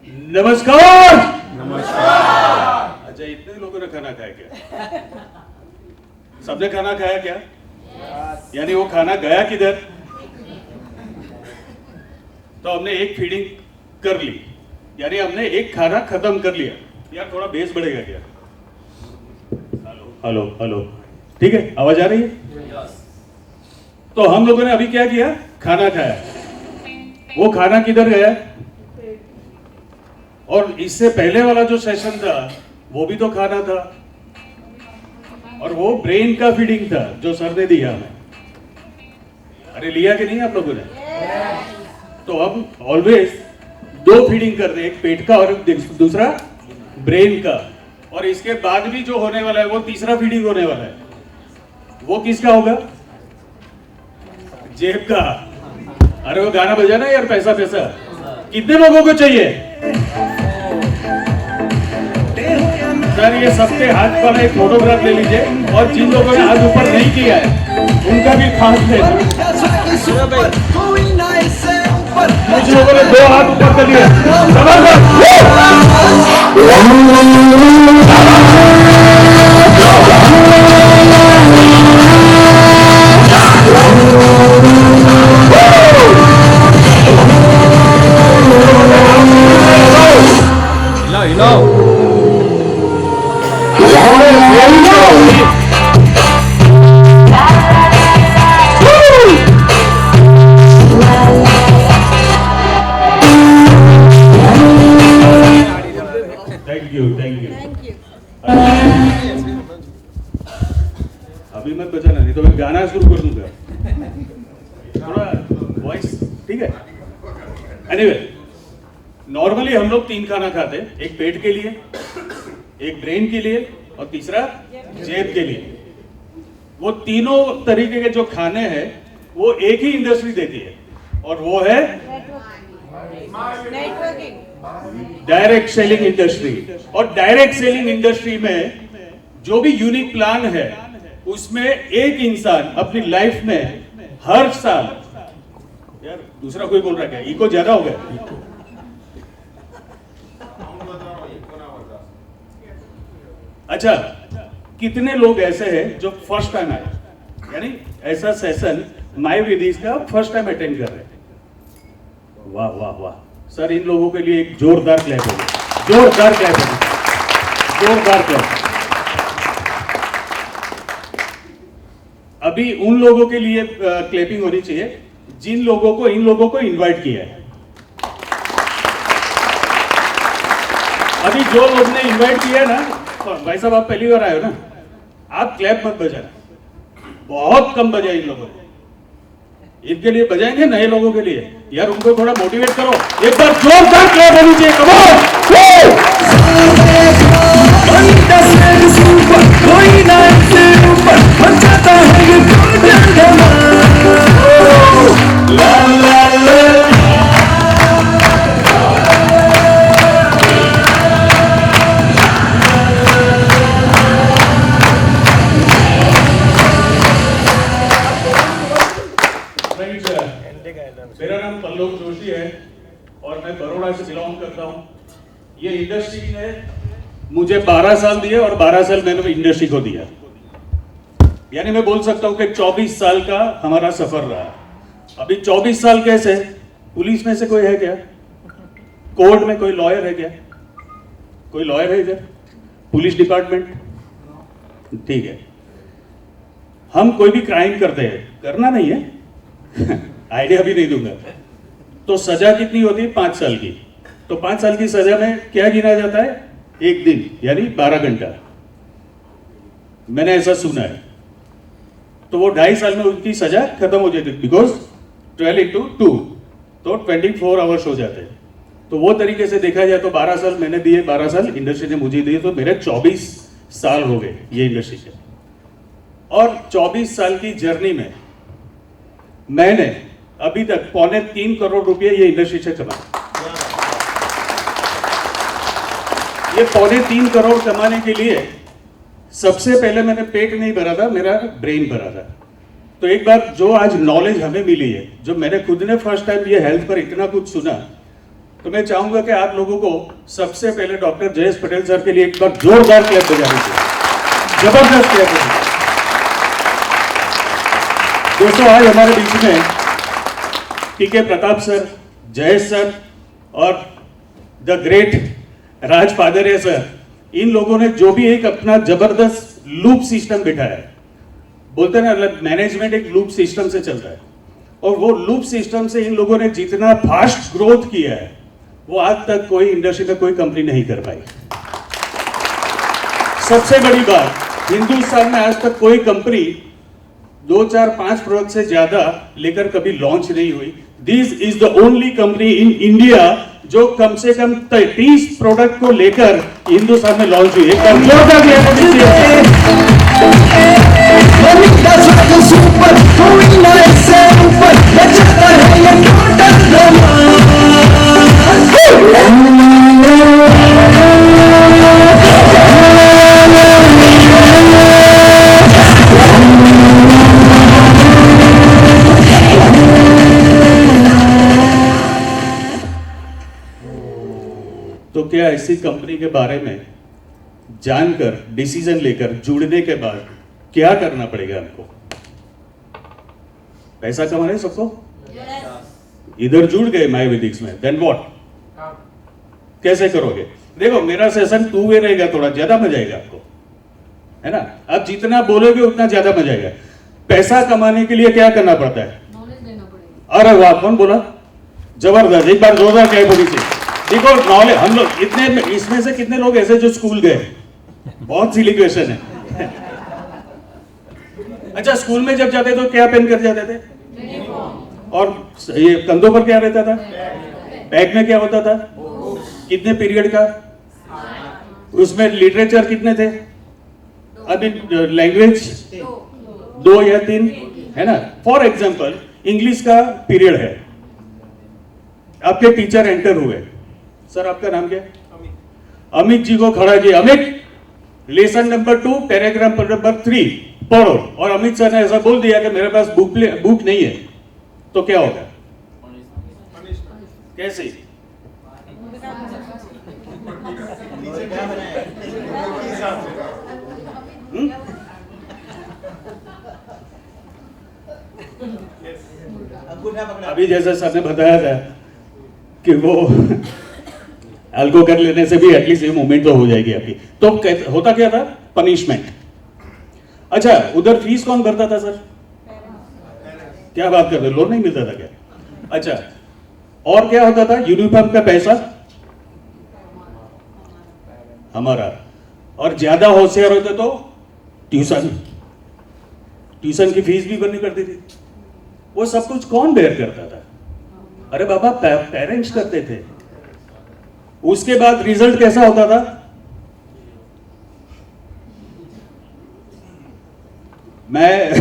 नमस्कार। नमस्कार। अच्छा, इतने लोगों ने खाना खाया क्या? सबने खाना खाया क्या? यानी वो खाना गया किधर? तो हमने एक फीडिंग कर ली, यानी हमने एक खाना खत्म कर लिया। यार थोड़ा बेस बढ़ेगा क्या? हेलो हेलो हेलो, ठीक है, आवाज आ रही है? तो हम लोगों ने अभी क्या किया? खाना खाया। वो खाना किधर गया? और इससे पहले वाला जो सेशन था वो भी तो खाना था, और वो ब्रेन का फीडिंग था जो सर ने दिया हमें। अरे लिया कि नहीं आप लोगों ने? तो हम ऑलवेज दो फीडिंग कर रहे हैं, एक पेट का और दूसरा ब्रेन का। और इसके बाद भी जो होने वाला है वो तीसरा फीडिंग होने वाला है। वो किसका होगा? जेब का। अरे वो गाना बजाना यार, पैसा पैसा। कितने लोगों को चाहिए? सर ये सबके हाथ पर एक फोटोग्राफ ले लीजिए, और जिन लोगों ने हाथ ऊपर नहीं किया है उनका भी खास लेना। कुछ लोगों ने दो हाथ ऊपर कर लिए। Thank you. अभी मत बजाना, नहीं तो मैं गाना शुरू कर दूंगा। थोड़ा वॉइस ठीक है। एनीवे, नॉर्मली हम लोग 3 खाना खाते हैं, एक पेट के लिए, एक ब्रेन के लिए और तीसरा जेब के लिए। वो तीनों तरीके के जो खाने हैं वो एक ही इंडस्ट्री देती है, और वो है डायरेक्ट सेलिंग इंडस्ट्री। और डायरेक्ट सेलिंग इंडस्ट्री में जो भी यूनिक प्लान है उसमें एक इंसान अपनी लाइफ में हर साल, यार दूसरा कोई बोल रहा है क्या? इको ज्यादा हो गया। अच्छा, कितने लोग ऐसे हैं जो फर्स्ट टाइम आए, यानी ऐसा सेशन माय विदिश का फर्स्ट टाइम अटेंड कर रहे हैं? वाह वाह वाह सर, इन लोगों के लिए एक जोरदार क्लैप हो, जोरदार क्लैप हो, जोरदार क्लैप। अभी उन लोगों के लिए क्लैपिंग होनी चाहिए जिन लोगों को इन लोगों को इनवाइट किया है। अभी जो लोग ने इनवाइट किया है ना, भाई साहब आप पहली बार आए हो ना, आप क्लैप मत बजाना, बहुत कम बजाए इन लोगों ने। इनके लिए बजाएंगे, नए लोगों के लिए, यार उनको थोड़ा मोटिवेट करो। एक बार जोरदार क्लैप होनी चाहिए। Come on. मेरा नाम पल्लव जोशी है और मैं बड़ौदा से बिलोंग करता हूँ। ये इंडस्ट्री ने मुझे 12 साल दिए और 12 साल मैंने इंडस्ट्री को दिया, यानी मैं बोल सकता हूँ कि 24 साल का हमारा सफर रहा। अभी 24 साल कैसे? पुलिस में से कोई है क्या? कोर्ट में कोई लॉयर है क्या? कोई लॉयर है इधर? Police department? ठीक है। हम कोई भी क्राइम करते हैं, करना नहीं है आइडिया भी नहीं दूंगा। तो सजा कितनी होती है? 5 साल की। तो 5 साल की सजा में क्या गिना जाता है? एक दिन, यानी 12 घंटा। मैंने ऐसा सुना है। तो वो 2.5 साल में उनकी सजा खत्म हो जाती है, बिकॉज 12 into 2 तो 24 आवर्स हो जाते हैं। तो वो तरीके से देखा जाए तो 12 साल मैंने दिए, 12 साल इंडस्ट्री ने मुझे दिए, तो मेरे 24 साल हो गए ये इंडस्ट्री के। और 24 साल की जर्नी में मैंने अभी तक 3.25 करोड़ रुपए ये इंडस्ट्री से कमाए। ये 3.25 करोड़ कमाने के लिए सबसे पहले मैंने पेट नहीं भरा था, मेरा ब्रेन भरा था। तो एक बार जो आज नॉलेज हमें मिली है, जो मैंने खुद ने फर्स्ट टाइम ये हेल्थ पर इतना कुछ सुना, तो मैं चाहूंगा कि आप लोगों को सबसे पहले डॉक्टर जयेश पटेल सर के लिए एक बार जोरदार क्लैप बजानी चाहिए, जबरदस्त क्लैप बजानी। दोस्तों, आज हमारे बीच में पीके प्रताप सर, जयेश सर और द ग्रेट राज पादरे सर, इन लोगों ने जो भी एक अपना जबरदस्त लूप सिस्टम बिठाया है, बोलते हैं ना मैनेजमेंट एक लूप सिस्टम से चलता है, और वो लूप सिस्टम से इन लोगों ने जितना फास्ट ग्रोथ किया है वो आज तक कोई इंडस्ट्री में कोई कंपनी नहीं कर पाई। सबसे बड़ी बात, हिंदुस्तान में आज तक कोई कंपनी 2, 4, 5 प्रोडक्ट से ज्यादा लेकर कभी लॉन्च नहीं हुई। This is the only company in India जो कम से कम 30 प्रोडक्ट को लेकर हिंदुस्तान में लॉन्च हुई। एक बार जोरदार तो क्या ऐसी कंपनी के बारे में जानकर, डिसीजन लेकर, जुड़ने के बाद क्या करना पड़ेगा हमको? पैसा कमाना है सबको? इधर जुड़ गए मायवेदिक्स में, देन व्हाट? कैसे करोगे? देखो, मेरा सेशन 2 वे रहेगा, थोड़ा ज्यादा मजा आएगा आपको, है ना? आप जितना बोलोगे उतना ज्यादा मजा आएगा। पैसा कमाने के लिए क्या करना पड़ता है? नॉलेज देना पड़ेगा। अरे वाह, कौन बोला? जबरदस्त, एक बार जोरदार क्या बोली थी। देखो, नॉलेज, हम लोग इतने, इसमें से कितने लोग ऐसे जो स्कूल गए? बहुत सिली क्वेश्चन है। अच्छा, स्कूल में जब जाते तो क्या पहन कर जाते थे? और ये कंधों पर क्या रहता था? बैग में क्या होता था? कितने पीरियड का? उसमें लिटरेचर कितने थे? अभी लैंग्वेज 2 या 3, है ना? फॉर एग्जाम्पल, इंग्लिश का पीरियड है, आपके टीचर एंटर हुए, सर आपका नाम क्या? अमित जी को खड़ा किया, Amit lesson number 2 paragraph number 3 पढ़ो, और अमित सर ने ऐसा बोल दिया कि मेरे पास बुक नहीं है, तो क्या होगा? कैसे? अभी जैसा सर ने बताया था कि वो अल्कोहल कर लेने से भी एटलीस्ट ये मूवमेंट तो हो जाएगी आपकी। तो होता क्या था? पनिशमेंट। अच्छा, उधर फीस कौन भरता था सर? क्या बात कर रहे, लोन नहीं मिलता था क्या? अच्छा, और क्या होता था? यूनिफॉर्म का पैसा हमारा, और ज्यादा होशियार होते तो ट्यूशन की फीस भी भरनी पड़ती थी। वो सब कुछ कौन बेयर करता था? अरे बाबा, पेरेंट्स करते थे। उसके बाद रिजल्ट कैसा होता था? मैं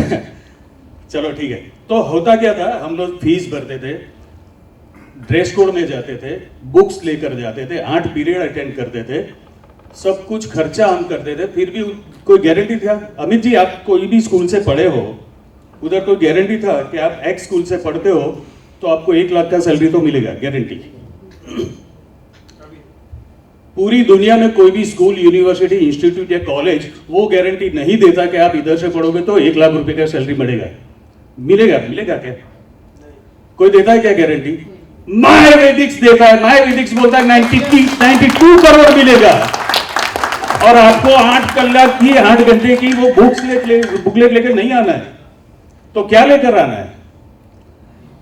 चलो ठीक है। तो होता क्या था, हम लोग फीस भरते थे, ड्रेस कोड में जाते थे, बुक्स लेकर जाते थे, 8 पीरियड अटेंड करते थे, सब कुछ खर्चा हम करते थे, फिर भी कोई गारंटी था? अमित जी, आप कोई भी स्कूल से पढ़े हो, उधर कोई गारंटी था कि आप एक्स स्कूल से पढ़ते हो तो आपको 1 लाख का सैलरी तो मिलेगा? गारंटी? पूरी दुनिया में कोई भी स्कूल, यूनिवर्सिटी, इंस्टीट्यूट या कॉलेज वो गारंटी नहीं देता कि आप इधर से पढ़ोगे तो 1 लाख रुपए का सैलरी मिलेगा। मिलेगा क्या? कोई देता है क्या गारंटी? मायवेदिक्स देता है। मायवेदिक्स बोलता है 92 करोड़ मिलेगा, और आपको 8 कलाक की, 8 घंटे की वो बुकलेट लेकर नहीं आना है। तो क्या लेकर आना है?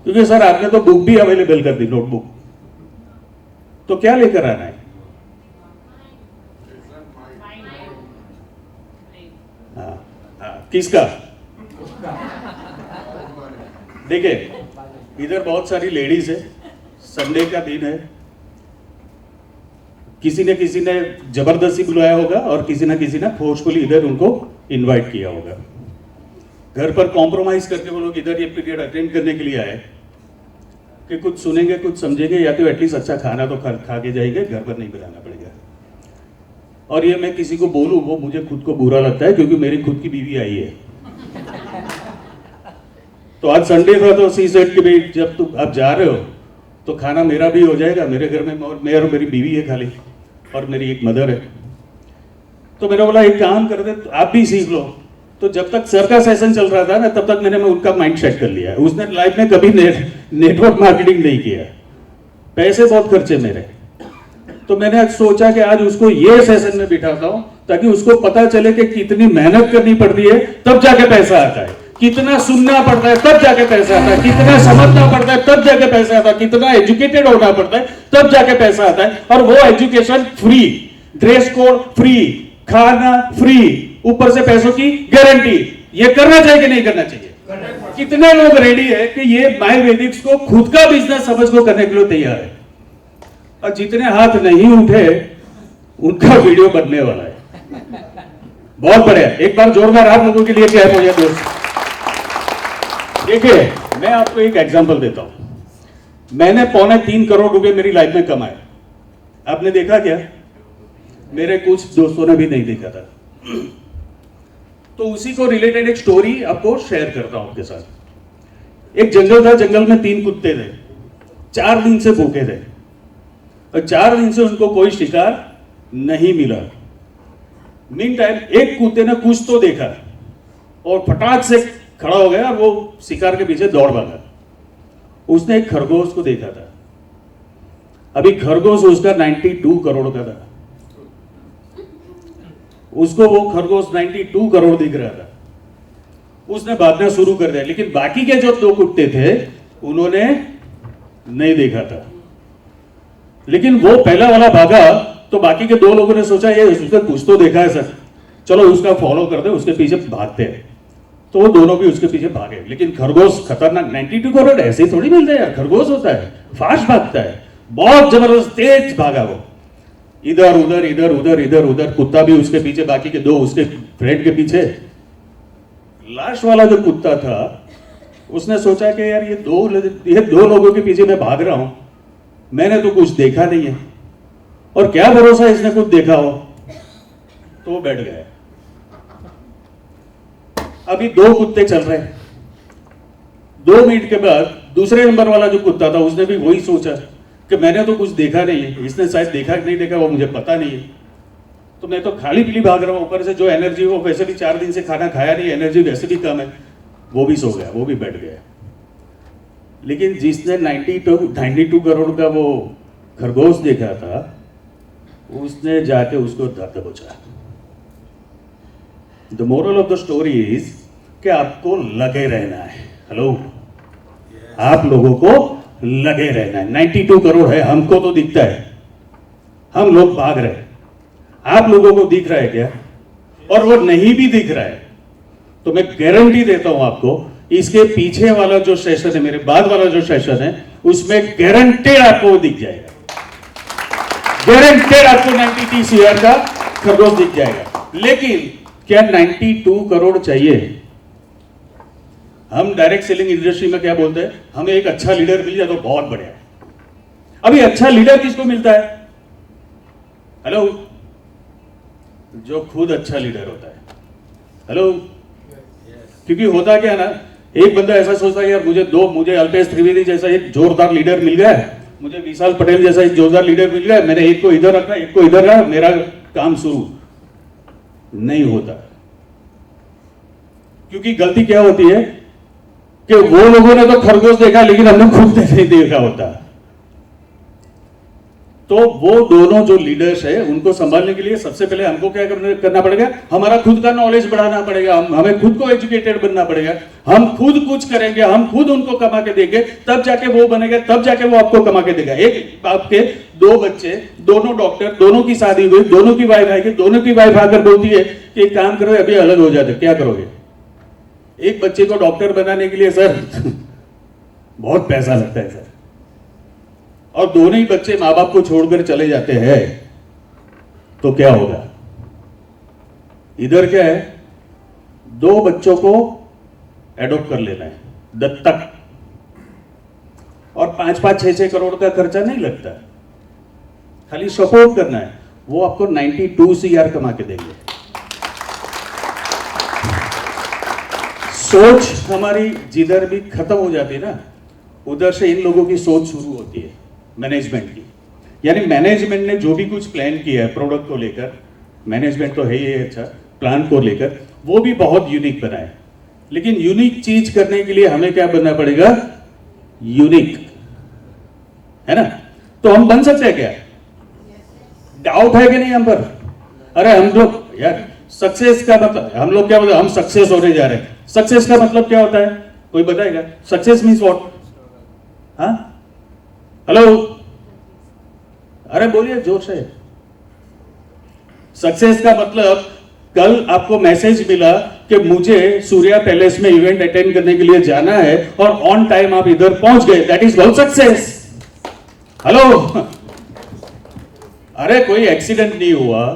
क्योंकि सर आपने तो बुक भी अवेलेबल कर दी, नोटबुक, तो क्या लेकर आना है? किसका? देखिए, इधर बहुत सारी लेडीज है, संडे का दिन है, किसी ने जबरदस्ती बुलाया होगा और किसी ने फोर्सफुली इधर उनको इनवाइट किया होगा। घर पर कॉम्प्रोमाइज करके वो लोग इधर ये पीरियड अटेंड करने के लिए आए कि कुछ सुनेंगे, कुछ समझेंगे, या तो एटलीस्ट अच्छा खाना तो खा के जाएंगे, घर पर नहीं बुलाना पड़ेगा। और ये मैं किसी को बोलूं, वो मुझे खुद को बुरा लगता है, क्योंकि मेरी खुद की बीवी आई है। तो आज संडे था, तो सी सेट के भी जब आप जा रहे हो तो खाना मेरा भी हो जाएगा, मेरे घर में मैं और मेरी बीवी है खाली, और मेरी एक मदर है। तो मैंने बोला एक काम कर दे, तो आप भी सीख लो। तो जब तक सर का सेशन चल रहा था ना, तब तक मैंने उनका माइंड सेट कर लिया। उसने लाइफ में कभी नेटवर्क मार्केटिंग नहीं किया, पैसे बहुत खर्चे मेरे। तो मैंने आज सोचा कि आज उसको ये सेशन में बिठाता हूं, ताकि उसको पता चले कि कितनी मेहनत करनी पड़ती है तब जाके पैसा आता है, कितना सुनना पड़ता है तब जाके पैसा आता है, कितना समझना पड़ता है तब जाके पैसा आता है, कितना एजुकेटेड होना पड़ता है तब जाके पैसा आता है। और वो education free, dress code free, खाना फ्री, ऊपर से पैसों की गारंटी। ये करना चाहिए कि नहीं करना चाहिए? कितने लोग रेडी है कि ये आयुर्वेदिक्स को खुद का बिजनेस समझ को करने के लिए तैयार है? और जितने हाथ नहीं उठे उनका वीडियो बनने वाला है। बहुत बढ़िया, एक बार जोरदार आप लोगों के लिए क्या है दोस्त। देखिए मैं आपको एक एग्जांपल देता हूं। मैंने 3.25 करोड़ रुपए मेरी लाइफ में कमाए, आपने देखा क्या? मेरे कुछ दोस्तों ने भी नहीं देखा था। तो उसी को रिलेटेड एक स्टोरी आपको शेयर करता हूं आपके साथ। एक जंगल था, जंगल में 3 कुत्ते थे, 4 दिन से भूखे थे और 4 दिन से उनको कोई शिकार नहीं मिला। मीन टाइम एक कुत्ते ने कुछ तो देखा और फटाक से खड़ा हो गया और वो शिकार के पीछे दौड़ भागा। उसने एक खरगोश को देखा था। अभी खरगोश उसका 92 करोड़ का था, उसको वो खरगोश 92 करोड़ दिख रहा था। उसने भागना शुरू कर दिया, लेकिन बाकी के जो 2 कुत्ते थे उन्होंने नहीं देखा था। लेकिन वो पहला वाला भागा तो बाकी के 2 लोगों ने सोचा ये उसने कुछ तो देखा है सर, चलो उसका फॉलो करते, उसके पीछे भागते हैं। तो वो दोनों भी उसके पीछे भागे। लेकिन खरगोश खतरनाक, 92 करोड़ ऐसे ही थोड़ी मिलते हैं, खरगोश होता है, फास्ट भागता है, बहुत जबरदस्त तेज भागा वो, इधर उधर इधर उधर इधर उधर। कुत्ता भी उसके पीछे, बाकी के 2 उसके फ्रेंड के पीछे। लास्ट वाला जो कुत्ता था उसने सोचा कि यार ये दो लोगों के पीछे मैं भाग रहा हूं, मैंने तो कुछ देखा नहीं है और क्या भरोसा इसने कुछ देखा हो। तो वो बैठ गया। अभी 2 कुत्ते चल रहे हैं। 2 मिनट के बाद दूसरे नंबर वाला जो कुत्ता था उसने भी वही सोचा कि मैंने तो कुछ देखा नहीं है, इसने शायद देखा कि नहीं देखा वो मुझे पता नहीं है, तो मैं तो खाली पीली भाग रहा हूं। ऊपर से जो एनर्जी, वो वैसे भी 4 दिन से खाना खाया नहीं, एनर्जी वैसे भी कम है। वो भी सो गया, वो भी बैठ गया। लेकिन जिसने 92 करोड़ का वो खरगोश देखा था उसने जाके उसको दबोचा। The moral of the story is कि आपको लगे रहना है। हेलो, आप लोगों को लगे रहना है। 92 करोड़ है, हमको तो दिखता है, हम लोग भाग रहे हैं। आप लोगों को दिख रहा है क्या? और वो नहीं भी दिख रहा है तो मैं गारंटी देता हूं आपको, इसके पीछे वाला जो सेशन है, मेरे बाद वाला जो सेशन है, उसमें गारंटेड आपको दिख जाएगा। गारंटेड आपको 92 CR का खरगोश दिख जाएगा। लेकिन क्या 92 करोड़ चाहिए? हम डायरेक्ट सेलिंग इंडस्ट्री में क्या बोलते हैं, हमें एक अच्छा लीडर मिल जाए तो बहुत बढ़िया। अभी अच्छा लीडर किसको मिलता है? हेलो, जो खुद अच्छा लीडर होता है। हेलो, क्योंकि होता क्या ना, एक बंदा ऐसा सोचता है यार मुझे अल्पेश त्रिवेदी जैसा एक जोरदार लीडर मिल गया, मुझे विशाल पटेल जैसा एक जोरदार लीडर मिल गया, मैंने एक को इधर रखा, एक को इधर रखा, मेरा काम शुरू नहीं होता। क्योंकि गलती क्या होती है कि वो लोगों ने तो खरगोश देखा लेकिन हमने खुद नहीं देखा होता। तो वो दोनों जो लीडर्स है उनको संभालने के लिए सबसे पहले हमको क्या करना पड़ेगा, हमारा खुद का नॉलेज बढ़ाना पड़ेगा, हमें खुद को एजुकेटेड बनना पड़ेगा। हम खुद कुछ करेंगे, हम खुद उनको कमा के देंगे, तब जाके वो बनेगा, तब जाके वो आपको कमा के देगा। एक आपके 2 बच्चे, दोनों डॉक्टर, दोनों की शादी हुई, दोनों की वाइफ आएगी, दोनों की वाइफ आकर बोलती है कि एक काम करो अभी अलग हो जाते, क्या करोगे? एक बच्चे को डॉक्टर बनाने के लिए सर बहुत पैसा लगता है सर, और दोनों ही बच्चे मां बाप को छोड़कर चले जाते हैं तो क्या होगा? इधर क्या है, 2 बच्चों को एडॉप्ट कर लेना है, दत्तक, और 5-5, 6-6 करोड़ का खर्चा नहीं लगता, खाली सपोर्ट करना है। वो आपको 92 CR कमा के देंगे। सोच हमारी जिधर भी खत्म हो जाती है ना, उधर से इन लोगों की सोच शुरू होती है मैनेजमेंट की। यानी मैनेजमेंट ने जो भी कुछ प्लान किया है प्रोडक्ट को लेकर, मैनेजमेंट तो है ही अच्छा, प्लान को लेकर वो भी बहुत यूनिक बना है। लेकिन यूनिक चीज करने के लिए हमें क्या बनना पड़ेगा? यूनिक, है ना? तो हम बन सकते हैं क्या? डाउट है कि नहीं हम पर? अरे हम लोग यार सक्सेस का मतलब, हम लोग क्या बोलते हैं? हम सक्सेस होने जा रहे हैं। सक्सेस का मतलब क्या होता है? कोई बताएगा? Success means what? हाँ, हेलो, अरे बोलिए जोर से। सक्सेस का मतलब कल आपको मैसेज मिला कि मुझे सूर्या पैलेस में इवेंट अटेंड करने के लिए जाना है और ऑन टाइम आप इधर पहुंच गए, that is called success. Hello, अरे कोई एक्सीडेंट नहीं हुआ,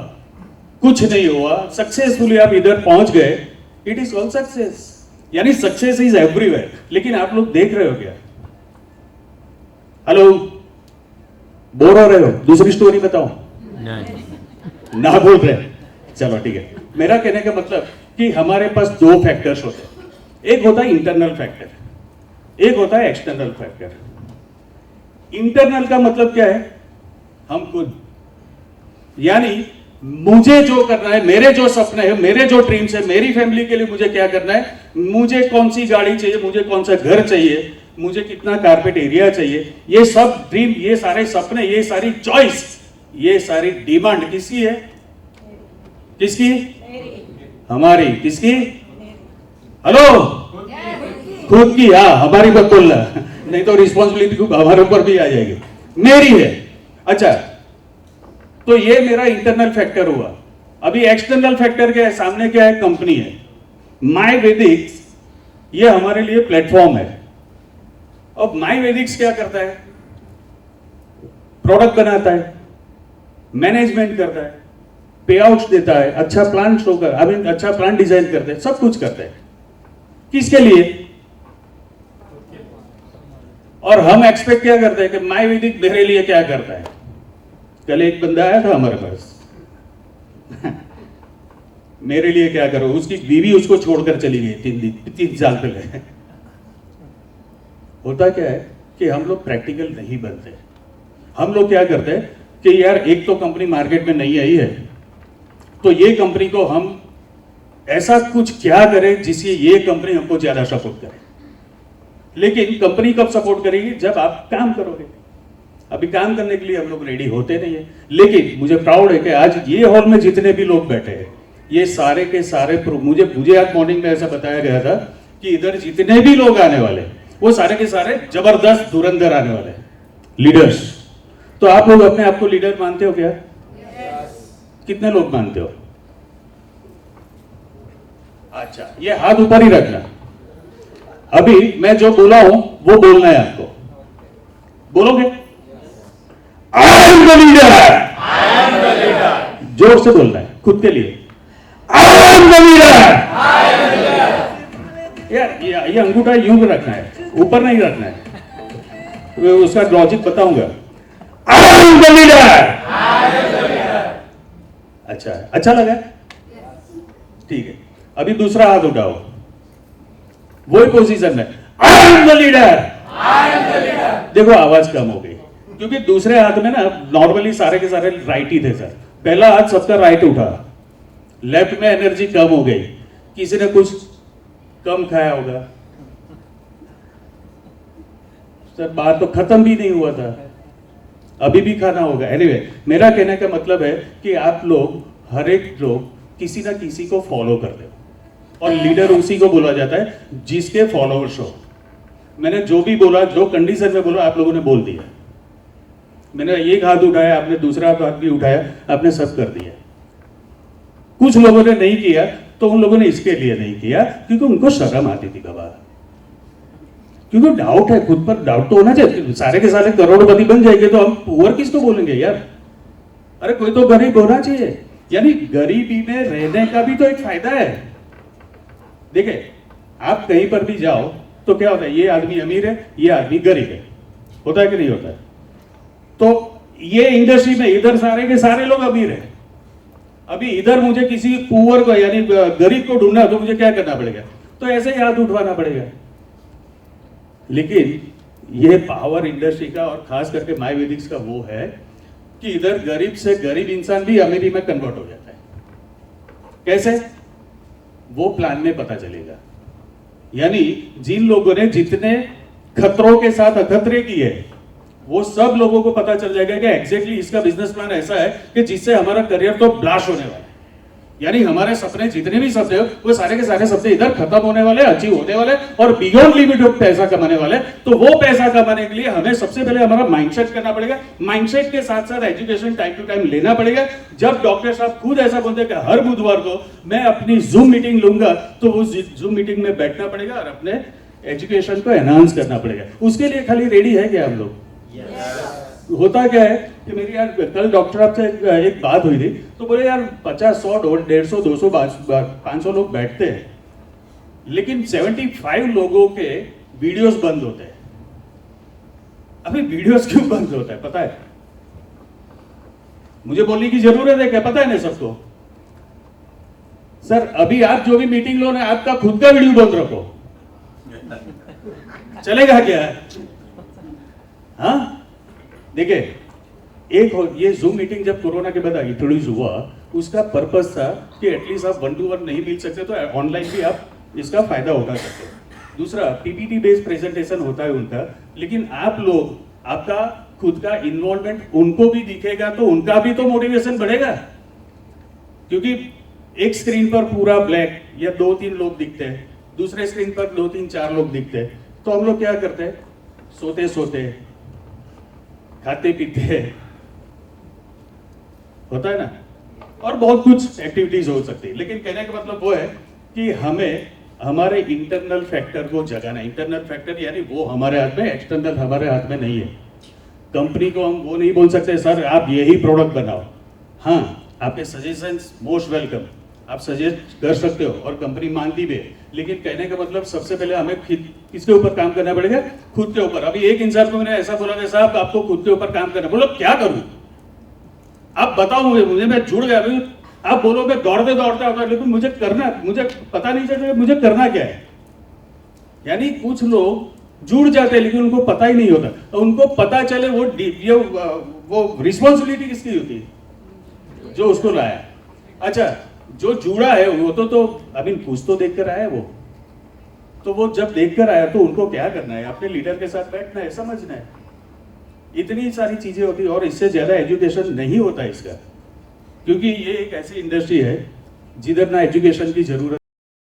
कुछ नहीं हुआ, सक्सेसफुली आप इधर पहुंच गए, इट इज कॉल्ड सक्सेस। यानी सक्सेस इज एवरीवेयर। लेकिन आप लोग देख रहे हो क्या? हेलो, बोर हो रहे हो? दूसरी स्टोरी बताओ। ना बोल रहे? चलो ठीक है। मेरा कहने का मतलब कि हमारे पास दो फैक्टर्स होते हैं, एक होता है इंटरनल फैक्टर, एक होता है एक्सटर्नल फैक्टर। इंटरनल का मतलब क्या है? हम खुद, यानी मुझे जो करना है, मेरे जो सपने हैं, मेरे जो ड्रीम्स है, मेरी फैमिली के लिए मुझे क्या करना है, मुझे कौन सी गाड़ी चाहिए, मुझे कौन सा घर चाहिए, मुझे कितना कारपेट एरिया चाहिए, ये सब ड्रीम, ये सारे सपने, ये सारी चॉइस, ये सारी डिमांड किसकी है? किसकी? हमारी। किसकी? हेलो, खुद की। हाँ, हमारी बात बोलना, नहीं तो रिस्पॉन्सिबिलिटी हमारे ऊपर भी आ जाएगी। मेरी है। अच्छा, तो ये मेरा इंटरनल फैक्टर हुआ। अभी एक्सटर्नल फैक्टर के सामने क्या है? कंपनी है। माई वेदिक्स, ये हमारे लिए प्लेटफॉर्म है। अब माई वेदिक्स क्या करता है? प्रोडक्ट बनाता है, मैनेजमेंट करता है, पे आउट्स देता है, अच्छा प्लान शो कर, अभी अच्छा प्लान डिजाइन करते हैं, सब कुछ करते हैं। किसके लिए? और हम एक्सपेक्ट क्या करते हैं कि माई वेदिक मेरे लिए क्या करता है? कल एक बंदा आया था हमारे पास मेरे लिए क्या करो, उसकी बीवी उसको छोड़कर चली गई 3 साल पहले। होता क्या है कि हम लोग प्रैक्टिकल नहीं बनते। हम लोग क्या करते हैं कि यार एक तो कंपनी मार्केट में नहीं आई है, तो ये कंपनी को हम ऐसा कुछ क्या करें जिससे ये कंपनी हमको ज्यादा सपोर्ट करे। लेकिन कंपनी कब सपोर्ट करेगी? जब आप काम करोगे। अभी काम करने के लिए हम लोग रेडी होते नहीं है। लेकिन मुझे प्राउड है कि आज ये हॉल में जितने भी लोग बैठे हैं, ये सारे के सारे मुझे आज मॉर्निंग में ऐसा बताया गया था कि इधर जितने भी लोग आने वाले, वो सारे के सारे जबरदस्त धुरंधर आने वाले लीडर्स। तो आप लोग अपने आप को लीडर मानते हो क्या? कितने लोग मानते हो? अच्छा, ये हाथ ऊपर ही रखना। अभी मैं जो बोला हूं वो बोलना है आपको। बोलोगे? I am the leader. I am the leader. जोर से बोलना है खुद के लिए। I am the leader. I am the leader. यार ये अंगूठा यूं रखना है, ऊपर नहीं रखना है। उसका लॉजिक बताऊंगा। I am the leader. I am the leader. अच्छा लगा? ठीक है। अभी दूसरा हाथ उठाओ, वही पोजीशन में। I am the leader. I am the leader. देखो आवाज कम हो गई, क्योंकि दूसरे हाथ में ना नॉर्मली सारे के सारे राइट ही थे सर। पहला हाथ सबका राइट उठा, लेफ्ट में एनर्जी कम हो गई। किसी ने कुछ कम खाया होगा सर, बात तो खत्म भी नहीं हुआ था, अभी भी खाना होगा। एनीवे, मेरा कहने का मतलब है कि आप लोग, हर एक लोग किसी ना किसी को फॉलो करते हो, और लीडर उसी को बोला जाता है जिसके फॉलोअर्स हो। मैंने जो भी बोला, जो कंडीशन में बोला, आप लोगों ने बोल दिया। मैंने एक हाथ उठाया, आपने दूसरा हाथ भी उठाया, आपने सब कर दिया। कुछ लोगों ने नहीं किया, तो उन लोगों ने इसके लिए नहीं किया क्योंकि उनको शर्म आती थी बाबा, क्योंकि डाउट है, खुद पर डाउट तो होना चाहिए। सारे के सारे करोड़पति बन जाएंगे तो हम पुअर किसको बोलेंगे यार? अरे कोई तो गरीब होना चाहिए। यानी गरीबी में रहने का भी तो एक फायदा है। देखिए, आप कहीं पर भी जाओ तो क्या होता है, ये आदमी अमीर है, ये आदमी गरीब है, होता है कि नहीं होता है? तो ये इंडस्ट्री में इधर सारे के सारे लोग अमीर हैं। अभी इधर मुझे किसी पुअर को, यानी गरीब को ढूंढना, तो मुझे क्या करना पड़ेगा? तो ऐसे ही हाथ उठवाना पड़ेगा। लेकिन ये पावर इंडस्ट्री का और खास करके माई वेदिक्स का वो है कि इधर गरीब से गरीब इंसान भी अमीरी में कन्वर्ट हो जाता है। कैसे? वो प्लान में पता चलेगा। यानी जिन लोगों ने जितने खतरों के साथ अखतरे किए, वो सब लोगों को पता चल जाएगा कि एग्जैक्टली इसका बिजनेस प्लान ऐसा है कि जिससे हमारा करियर तो ब्लास्ट होने वाला है। यानी हमारे सपने, जितने भी सपने हो, वो सारे के सारे सपने इधर खत्म होने वाले, अचीव होने वाले और बियॉन्ड लिमिट ऑफ पैसा कमाने वाले। तो वो पैसा कमाने के लिए हमें सबसे पहले हमारा माइंडसेट करना पड़ेगा। माइंडसेट के साथ साथ एजुकेशन टाइम टू टाइम लेना पड़ेगा। जब डॉक्टर साहब खुद ऐसा बोलते हैं कि हर बुधवार को मैं अपनी जूम मीटिंग लूंगा, तो उस जूम मीटिंग में बैठना पड़ेगा और अपने एजुकेशन को एनहांस करना पड़ेगा। उसके लिए खाली रेडी है क्या हम लोग? होता क्या है कि मेरी यार कल डॉक्टर साहब से एक बात हुई थी, तो बोले यार 50, 100, 150, 200, 500 लोग बैठते हैं, लेकिन 75 लोगों के वीडियोस बंद होते हैं। अभी वीडियोस क्यों बंद होता है पता है? मुझे बोलने की जरूरत है क्या? पता है ना सबको? सर अभी आप जो भी मीटिंग लो ना, आपका खुद का वीडियो बंद रखो, चलेगा क्या? हाँ देखिए, एक ये जूम मीटिंग जब कोरोना के बाद इंट्रोड्यूस हुआ, उसका पर्पस था कि एटलीस्ट आप 1 to 1 नहीं मिल सकते तो ऑनलाइन भी आप इसका फायदा उठा सकते हो। दूसरा, पीपीटी बेस्ड प्रेजेंटेशन होता है उनका, लेकिन आप लोग, आपका खुद का इन्वॉल्वमेंट उनको भी दिखेगा तो उनका भी तो मोटिवेशन बढ़ेगा। क्योंकि एक स्क्रीन पर पूरा ब्लैक या 2-3 लोग दिखते हैं, दूसरे स्क्रीन पर 2-3-4 लोग दिखते हैं, तो हम लोग क्या करते हैं? सोते सोते, खाते पीते होता है ना, और बहुत कुछ एक्टिविटीज हो सकती है। लेकिन कहने का मतलब वो है कि हमें हमारे इंटरनल फैक्टर को जगाना। इंटरनल फैक्टर यानी वो हमारे हाथ में, एक्सटर्नल हमारे हाथ में नहीं है। कंपनी को हम वो नहीं बोल सकते सर आप यही प्रोडक्ट बनाओ। हाँ, आपके सजेशंस मोस्ट वेलकम, आप सजेस्ट कर सकते हो और कंपनी मानती भी है। लेकिन कहने का मतलब सबसे पहले हमें किसके ऊपर काम करना पड़ेगा? खुद के ऊपर। अभी एक इंसान को मैंने ऐसा बोला कि साहब आपको खुद के ऊपर काम करना। बोलो क्या करूं? आप बताओ मुझे, मैं जुड़ गया। आप बोलो मैं दौड़ते दौड़ते आता, लेकिन मुझे पता नहीं चलता मुझे करना क्या है। यानी कुछ लोग जुड़ जाते हैं लेकिन उनको पता ही नहीं होता। उनको पता चले वो रिस्पॉन्सिबिलिटी किसकी होती है? जो उसको लाया। अच्छा, जो जुड़ा है वो तो कुछ तो देख कर आया है तो वो जब देख कर आया तो उनको क्या करना है? अपने लीडर के साथ बैठना है, समझना है। इतनी सारी चीजें होती है और इससे ज्यादा एजुकेशन नहीं होता इसका। क्योंकि ये एक ऐसी इंडस्ट्री है जिधर ना एजुकेशन की जरूरत